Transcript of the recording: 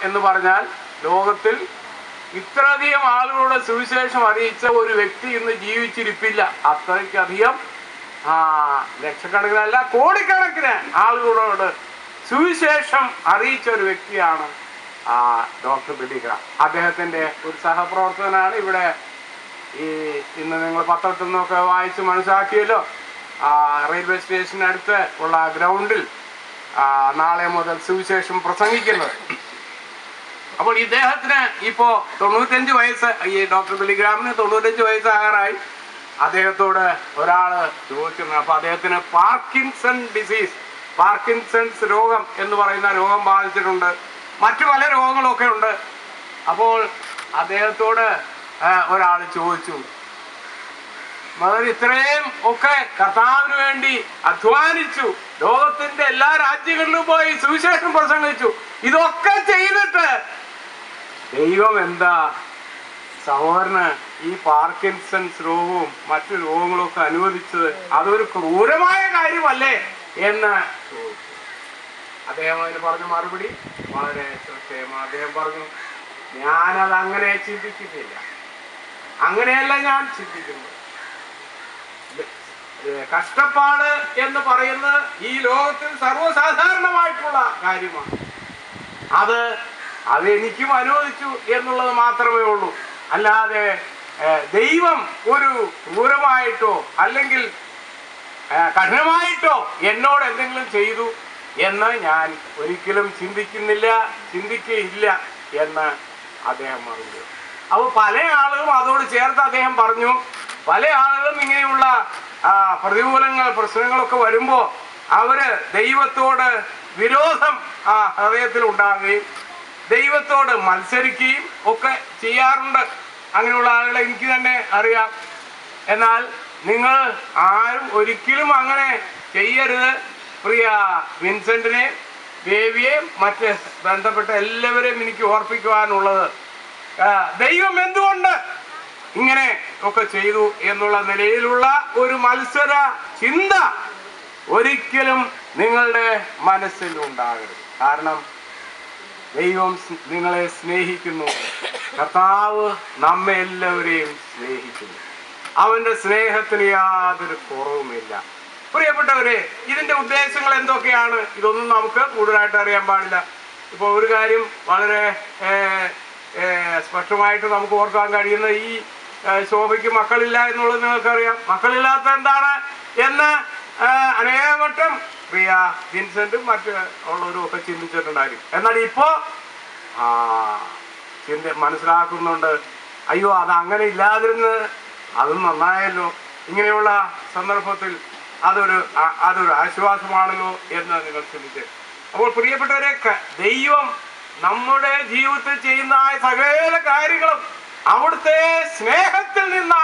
എന്ന് പറഞ്ഞാൽ ലോകത്തിൽ ഇത്രയധികം ആളുകളുടെ സുവിശേഷം അറിയിച്ച ഒരു വ്യക്തി ഇന്ന് ജീവിച്ചിരിപ്പില്ല. അത്രയ്ക്കധികം ലക്ഷക്കണക്കിനല്ല കോടിക്കണക്കിന് ആളുകളോട് സുവിശേഷം അറിയിച്ച ഒരു വ്യക്തിയാണ് ഡോക്ടർ ബില്ലി ഗ്രാം. അദ്ദേഹത്തിൻ്റെ ഒരു സഹപ്രവർത്തകനാണ് ഇവിടെ ഇന്ന് നിങ്ങൾ പത്രത്തിൽ നിന്നൊക്കെ വായിച്ച് മനസ്സിലാക്കിയല്ലോ. റെയിൽവേ സ്റ്റേഷനടുത്ത് ഉള്ള ഗ്രൗണ്ടിൽ നാളെ മുതൽ സുവിശേഷം പ്രസംഗിക്കുന്നത്. അപ്പോൾ ഇദ്ദേഹത്തിന് ഇപ്പോൾ 95 വയസ്സ്, ഈ ഡോക്ടർ ബില്ലി ഗ്രാമിന് 95 വയസ്സാകാറായി. അദ്ദേഹത്തോട് ഒരാൾ ചോദിച്ചിരുന്നു. അപ്പോൾ അദ്ദേഹത്തിന് പാർക്കിൻസൺസ് രോഗം എന്ന് പറയുന്ന രോഗം ബാധിച്ചിട്ടുണ്ട്, മറ്റു പല രോഗങ്ങളൊക്കെ ഉണ്ട്. അപ്പോൾ അദ്ദേഹത്തോട് ഒരാൾ ചോദിച്ചു, മകൻ ഇത്രയും ഒക്കെ കർത്താവിന് വേണ്ടി അധ്വാനിച്ചു, ലോകത്തിന്റെ എല്ലാ രാജ്യങ്ങളിലും പോയി സുവിശേഷം പ്രസംഗിച്ചു, ഇതൊക്കെ ചെയ്തിട്ട് ദൈവം എന്താ സഹോദരന് ഈ പാർക്കിൻസൺസ് രോഗവും മറ്റു രോഗങ്ങളും ഒക്കെ അനുവദിച്ചത്? അതൊരു ക്രൂരമായ കാര്യമല്ലേ എന്ന് അദ്ദേഹം അതിന് പറഞ്ഞ മറുപടി വളരെ ശ്രദ്ധേയമാണ്. അദ്ദേഹം പറഞ്ഞു, ഞാനത് അങ്ങനെ ചിന്തിക്കുന്നില്ല, അങ്ങനെയല്ല ഞാൻ ചിന്തിക്കുന്നത്. കഷ്ടപ്പാട് എന്ന് പറയുന്നത് ഈ ലോകത്തിൽ സർവ്വസാധാരണമായിട്ടുള്ള കാര്യമാണ്. അത് എനിക്കും അനുവദിച്ചു എന്നുള്ളത് മാത്രമേ ഉള്ളൂ. അല്ലാതെ ദൈവം ഒരു ക്രൂരമായിട്ടോ അല്ലെങ്കിൽ കഠിനമായിട്ടോ എന്നോട് എന്തെങ്കിലും ചെയ്തു എന്ന് ഞാൻ ഒരിക്കലും ചിന്തിക്കുകയില്ല എന്ന് അദ്ദേഹം പറഞ്ഞു. അപ്പോൾ പല ആളുകളും അതോട് ചേർത്ത് അദ്ദേഹം പറഞ്ഞു, പല ആളുകളും ഇങ്ങനെയുള്ള പ്രശ്നങ്ങളൊക്കെ വരുമ്പോൾ അവര് ദൈവത്തോട് വിരോധം ഹൃദയത്തിൽ ഉണ്ടാകുകയും ദൈവത്തോട് മത്സരിക്കുകയും ഒക്കെ ചെയ്യാറുണ്ട്. അങ്ങനെയുള്ള ആളുകളെ എനിക്ക് തന്നെ അറിയാം. എന്നാൽ നിങ്ങൾ ആരും ഒരിക്കലും അങ്ങനെ ചെയ്യരുത്. പ്രിയ വിൻസെന്റിനെയും ബേബിയെയും മറ്റ് ബന്ധപ്പെട്ട എല്ലാവരെയും എനിക്ക് ഓർപ്പിക്കുവാനുള്ളത്, ദൈവം എന്തുകൊണ്ട് ഇങ്ങനെ ഒക്കെ ചെയ്തു എന്നുള്ള നിലയിലുള്ള ഒരു മത്സര ചിന്ത ഒരിക്കലും നിങ്ങളുടെ മനസ്സിൽ ഉണ്ടാകരുത്. കാരണം ദൈവം നിങ്ങളെ സ്നേഹിക്കുന്നു, കർത്താവ് നമ്മെ എല്ലാവരെയും സ്നേഹിക്കുന്നു, അവന്റെ സ്നേഹത്തിന് യാതൊരു കുറവുമില്ല. പ്രിയപ്പെട്ടവരെ, ഇതിന്റെ ഉദ്ദേശങ്ങൾ എന്തൊക്കെയാണ്? ഇതൊന്നും നമുക്ക് കൂടുതലായിട്ട് അറിയാൻ പാടില്ല. ഇപ്പോൾ ഒരു കാര്യം വളരെ സ്പഷ്ടമായിട്ട് നമുക്ക് ഓർക്കാൻ കഴിയുന്ന, ഈ ശോഭയ്ക്ക് മക്കളില്ല എന്നുള്ളത് നിങ്ങൾക്കറിയാം. മക്കളില്ലാത്ത എന്താണ് എന്ന് അനേകവട്ടം പ്രിയ വിൻസെന്റും മറ്റ് ഉള്ളവരും ഒക്കെ ചിന്തിച്ചിട്ടുണ്ടായിരിക്കും. എന്നാൽ ഇപ്പോൾ മനസ്സിലാക്കുന്നുണ്ട്, അയ്യോ അത് അങ്ങനെ ഇല്ലാതിരുന്ന് അതും നന്നായല്ലോ, ഇങ്ങനെയുള്ള സന്ദർഭത്തിൽ അതൊരു ആശ്വാസമാണല്ലോ എന്ന് നിങ്ങൾ ചിന്തിച്ച്. അപ്പോൾ പ്രിയപ്പെട്ടവരെ, ദൈവം നമ്മുടെ ജീവിതത്തിൽ ചെയ്യുന്ന സകല കാര്യങ്ങളും അവിടുത്തെ സ്നേഹത്തിൽ നിന്നാണ്.